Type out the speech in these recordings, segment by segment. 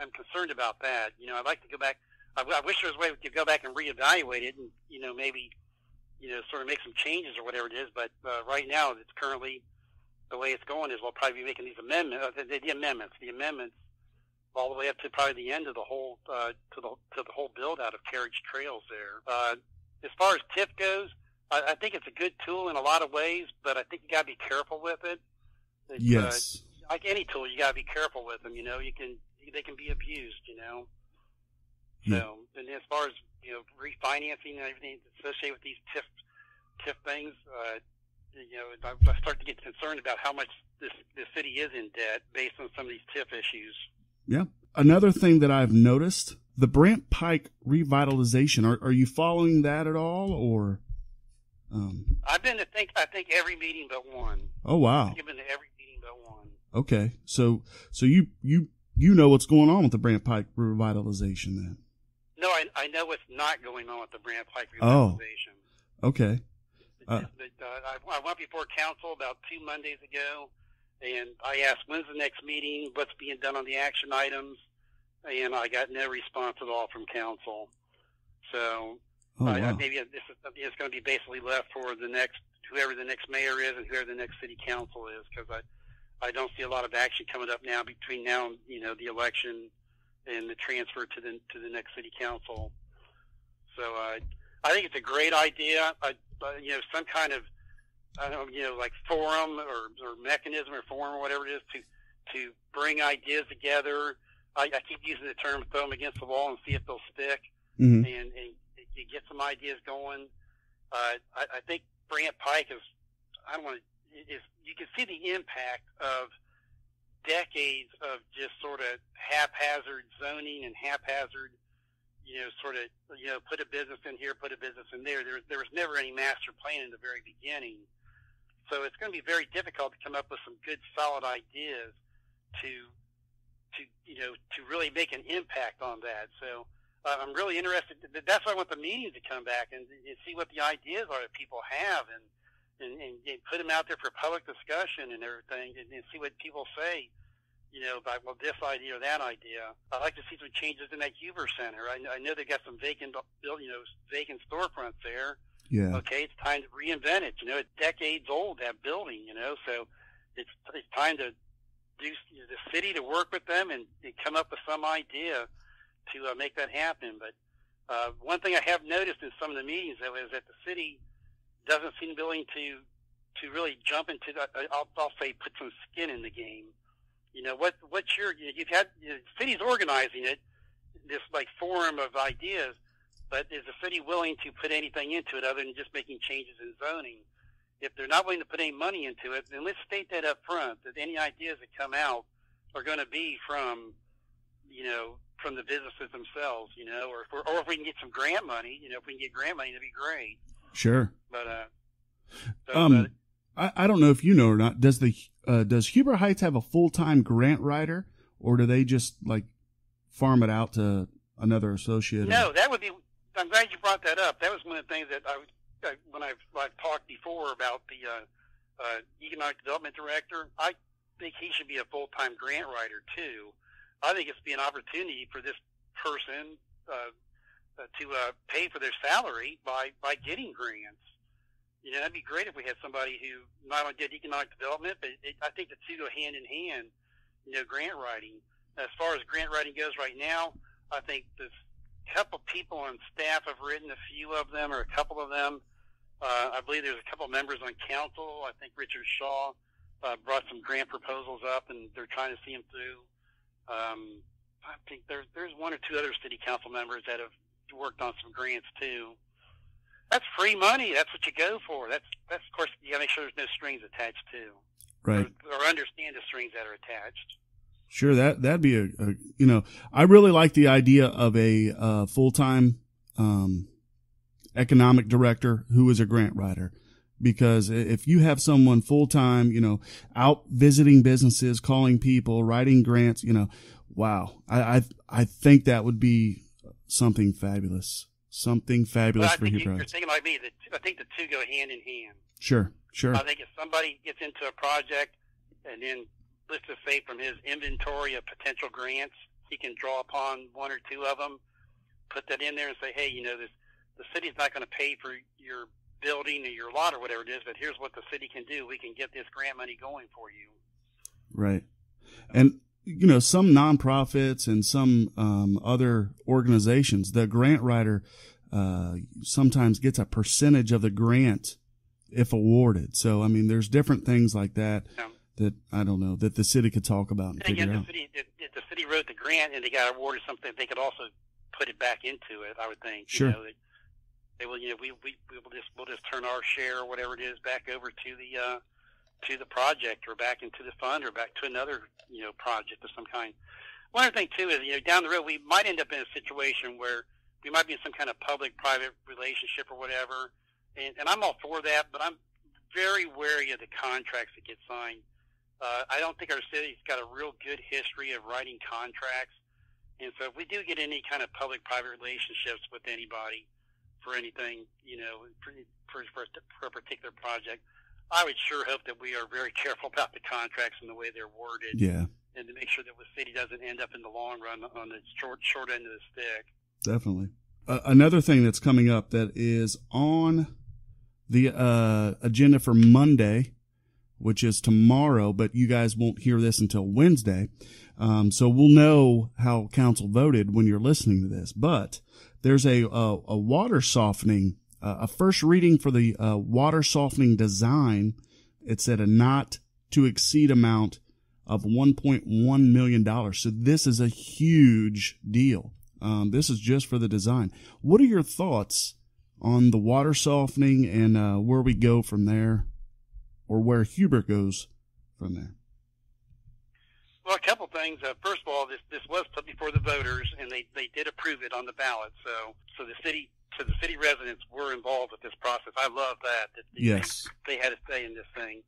I'm concerned about that. I'd like to go back. I wish there was a way we could go back and reevaluate it and, maybe, sort of make some changes or whatever it is. But right now, it's currently the way it's going is we'll probably be making these amendments, the amendments all the way up to probably the end of the whole, to the whole build out of Carriage Trails there. As far as TIF goes, I think it's a good tool in a lot of ways, but I think you got to be careful with it. Yes. Like any tool, you got to be careful with them. They can be abused. Yeah. So, and as far as refinancing and everything associated with these TIF things, I start to get concerned about how much the city is in debt based on some of these TIF issues. Yeah. Another thing that I've noticed, the Brant Pike revitalization. Are you following that at all, or? I've been to I think every meeting but one. Oh wow! I've been to every meeting but one. Okay, so you know what's going on with the Brant Pike revitalization then? No, I know what's not going on with the Brant Pike revitalization. Oh, okay. I went before council about 2 Mondays ago, and I asked, when's the next meeting, what's being done on the action items, and I got no response at all from council. So wow. maybe it's going to be basically left for whoever the next mayor is and whoever the next city council is, because I don't see a lot of action coming up now between now and the election and the transfer to the next city council. So I think it's a great idea. Some kind of, I don't know, like forum or mechanism or forum or whatever it is to bring ideas together. I keep using the term throw them against the wall and see if they'll stick, Mm-hmm. and you get some ideas going. I think Brant Pike you can see the impact of decades of just sort of haphazard zoning and haphazard, put a business in here, put a business in there. There was never any master plan in the very beginning. So it's going to be very difficult to come up with some good, solid ideas to really make an impact on that. So I'm really interested. That's why I want the meetings to come back and see what the ideas are that people have and put them out there for public discussion and everything and see what people say, about, well, this idea or that idea. I'd like to see some changes in that Huber Center. I know they got some vacant storefronts there. Yeah. Okay, it's time to reinvent it. It's decades old, that building, so it's time to do the city to work with them and come up with some idea to make that happen. But one thing I have noticed in some of the meetings, though, is that the city doesn't seem willing to really jump into that. I'll say put some skin in the game. You've had cities organizing it, this like forum of ideas, but is the city willing to put anything into it other than just making changes in zoning? If they're not willing to put any money into it, then let's state that up front, that any ideas that come out are going to be from the businesses themselves, or if we can get some grant money, if we can get grant money, that'd be great. Sure. But, I don't know if you know or not. Does Huber Heights have a full-time grant writer, or do they just like farm it out to another associate? No, that would be. I'm glad you brought that up. That was one of the things that when I've talked before about the economic development director. I think he should be a full-time grant writer too. I think it's be an opportunity for this person to pay for their salary by getting grants. That'd be great if we had somebody who not only did economic development, but I think the two go hand in hand, grant writing. As far as grant writing goes right now, I think this couple people on staff have written a few of them, or a couple of them. I believe there's a couple members on council. I think Richard Shaw brought some grant proposals up, and they're trying to see them through. I think there's one or two other city council members that have worked on some grants too. That's free money. That's what you go for. That's of course, you gotta make sure there's no strings attached too. Right. Or understand the strings that are attached. Sure. That'd be I really like the idea of a full-time, economic director who is a grant writer, because if you have someone full-time, out visiting businesses, calling people, writing grants, wow. I think that would be something fabulous. Something fabulous for Huber Heights. You're thinking like me. I think the two go hand in hand. Sure. I think if somebody gets into a project and then, let's just say from his inventory of potential grants he can draw upon one or two of them, put that in there and say, hey, the city's not going to pay for your building or your lot or whatever it is, but here's what the city can do. We can get this grant money going for you. Right. And, some nonprofits and some other organizations, the grant writer sometimes gets a percentage of the grant if awarded. So, I mean, there's different things like that that, I don't know, that the city could talk about and figure out. If the city wrote the grant and they got awarded something, they could also put it back into it, I would think. Sure. They will, we'll just turn our share or whatever it is back over to the project or back into the fund or back to another, project of some kind. One other thing too is, down the road we might end up in a situation where we might be in some kind of public-private relationship or whatever, and I'm all for that, but I'm very wary of the contracts that get signed. I don't think our city's got a real good history of writing contracts, and so if we do get any kind of public-private relationships with anybody for anything, for a particular project, I would sure hope that we are very careful about the contracts and the way they're worded. Yeah. And to make sure that the city doesn't end up in the long run on the short end of the stick. Definitely. Another thing that's coming up that is on the agenda for Monday, which is tomorrow, but you guys won't hear this until Wednesday. So we'll know how council voted when you're listening to this. But there's a water softening, a first reading for the water softening design. It's at a not to exceed amount of $1.1 million. So this is a huge deal. This is just for the design. What are your thoughts on the water softening and where we go from there, or where Huber goes from there? Well, a couple things. First of all, this was put before the voters, and they did approve it on the ballot. So the city residents were involved with this process. I love that yes, they had a say in this thing.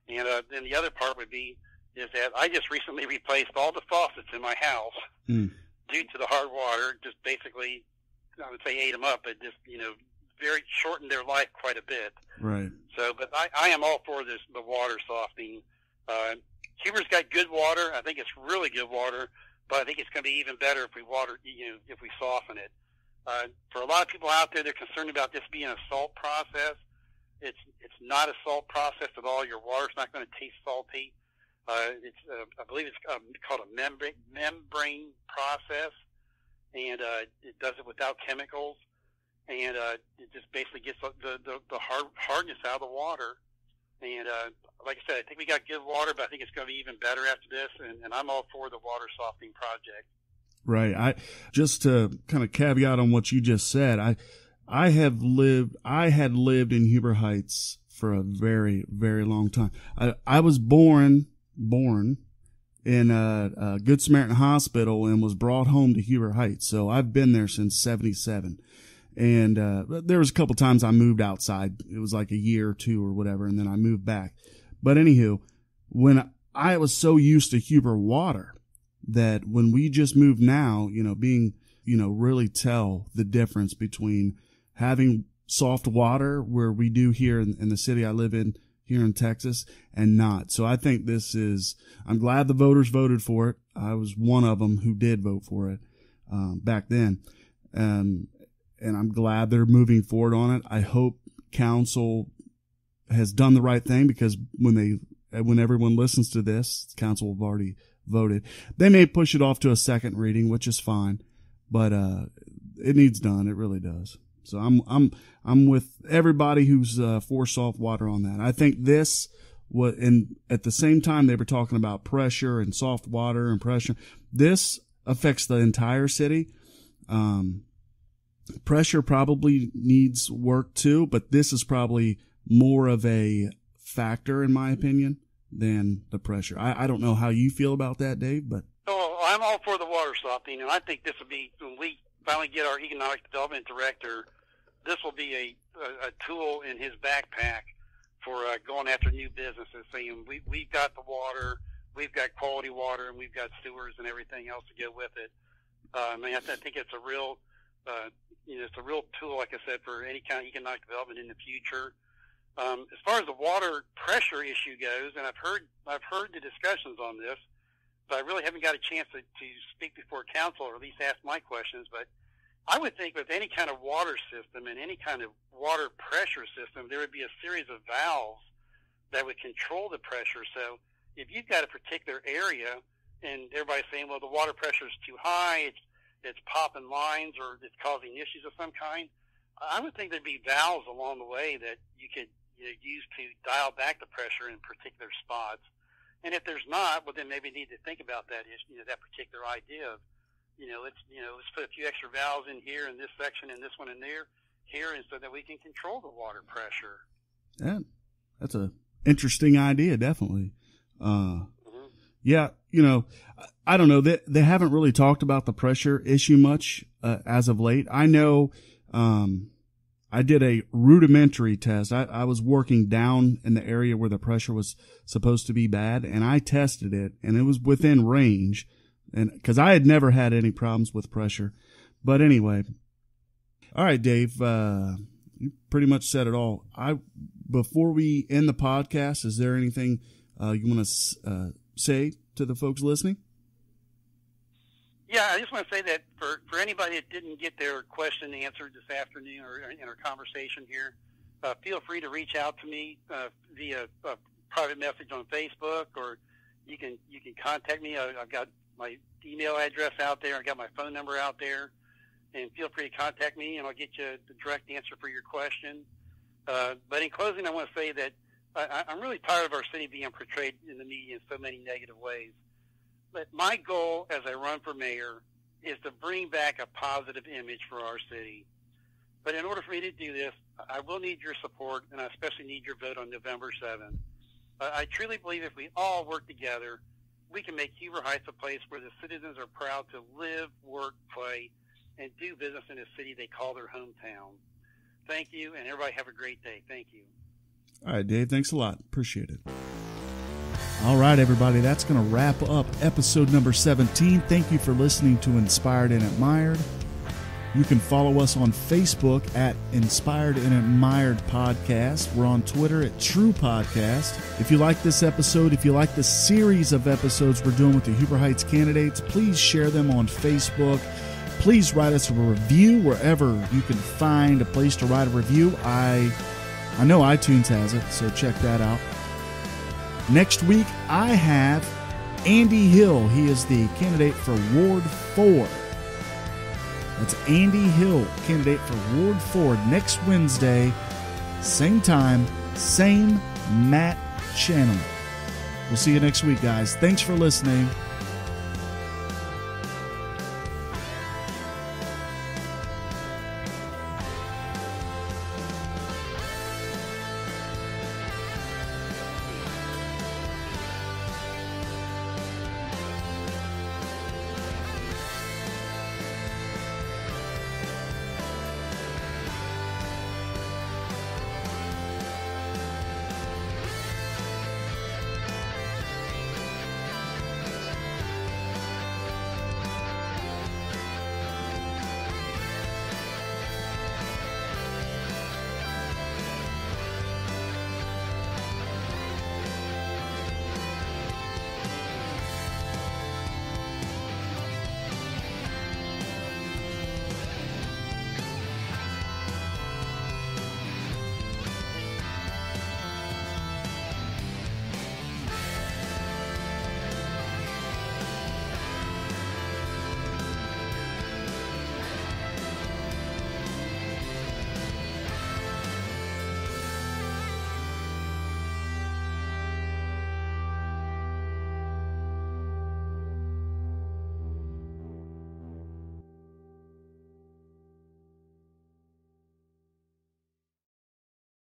And then the other part would be is that I just recently replaced all the faucets in my house due to the hard water. Just basically, I would say ate them up, but just very shortened their life quite a bit. Right. So, but I am all for the water softening. Huber's got good water. I think it's really good water, but I think it's going to be even better if we if we soften it. For a lot of people out there, they're concerned about this being a salt process. It's not a salt process at all. Your water's not going to taste salty. I believe it's called a membrane process, and it does it without chemicals, and it just basically gets the hardness out of the water. And like I said, I think we got good water, but I think it's going to be even better after this, and I'm all for the water softening project. Right. I just to kind of caveat on what you just said, I had lived in Huber Heights for a very, very long time. I was born in Good Samaritan Hospital and was brought home to Huber Heights. So I've been there since '77. And there was a couple times I moved outside. It was like a year or two or whatever, and then I moved back. But anywho, when I was so used to Huber water that when we just moved now, being, really tell the difference between having soft water where we do here in the city I live in here in Texas and not. So I think I'm glad the voters voted for it. I was one of them who did vote for it back then. And I'm glad they're moving forward on it. I hope council has done the right thing, because when everyone listens to this, council have already voted. They may push it off to a second reading, which is fine, but it needs done. It really does. So I'm with everybody who's for soft water on that. I think and at the same time they were talking about pressure and soft water and pressure. This affects the entire city. Pressure probably needs work too, but this is probably more of a factor, in my opinion, than the pressure. I don't know how you feel about that, Dave, but. Oh, I'm all for the water softening, and I think this will be, when we finally get our economic development director, this will be a tool in his backpack for going after new businesses, saying we've got the water, we've got quality water, and we've got sewers and everything else to go with it. I think it's a real it's a real tool, like I said, for any kind of economic development in the future. As far as the water pressure issue goes, and I've heard the discussions on this. So I really haven't got a chance to speak before council, or at least ask my questions. But I would think with any kind of water system and any kind of water pressure system, there would be a series of valves that would control the pressure. So if you've got a particular area and everybody's saying, well, the water pressure is too high, it's popping lines or it's causing issues of some kind, I would think there'd be valves along the way that you could use to dial back the pressure in particular spots. And if there's not, well, then maybe need to think about that that particular idea of, let's put a few extra valves in here in this section and this one in there here, and so that we can control the water pressure. Yeah, that's a interesting idea, definitely. Yeah, I don't know. They haven't really talked about the pressure issue much as of late. I know I did a rudimentary test. I was working down in the area where the pressure was supposed to be bad, and I tested it, and it was within range, and because I had never had any problems with pressure. But anyway, all right, Dave, you pretty much said it all. Before we end the podcast, is there anything you want to say to the folks listening? Yeah, I just want to say that for anybody that didn't get their question answered this afternoon or in our conversation here, feel free to reach out to me via a private message on Facebook, or you can contact me. I've got my email address out there. I've got my phone number out there, and feel free to contact me, and I'll get you the direct answer for your question. But in closing, I want to say that I'm really tired of our city being portrayed in the media in so many negative ways. But my goal as I run for mayor is to bring back a positive image for our city. But in order for me to do this, I will need your support, and I especially need your vote on November 7th. I truly believe if we all work together, we can make Huber Heights a place where the citizens are proud to live, work, play, and do business in a city they call their hometown. Thank you, and everybody have a great day. Thank you. All right, Dave, thanks a lot. Appreciate it. All right, everybody, that's going to wrap up episode number 17. Thank you for listening to Inspired and Admired. You can follow us on Facebook at Inspired and Admired Podcast. We're on Twitter at True Podcast. If you like this episode, if you like the series of episodes we're doing with the Huber Heights candidates, please share them on Facebook. Please write us a review wherever you can find a place to write a review. I know iTunes has it, so check that out. Next week, I have Andy Hill. He is the candidate for Ward 4. That's Andy Hill, candidate for Ward 4, next Wednesday, same time, same Matt channel. We'll see you next week, guys. Thanks for listening.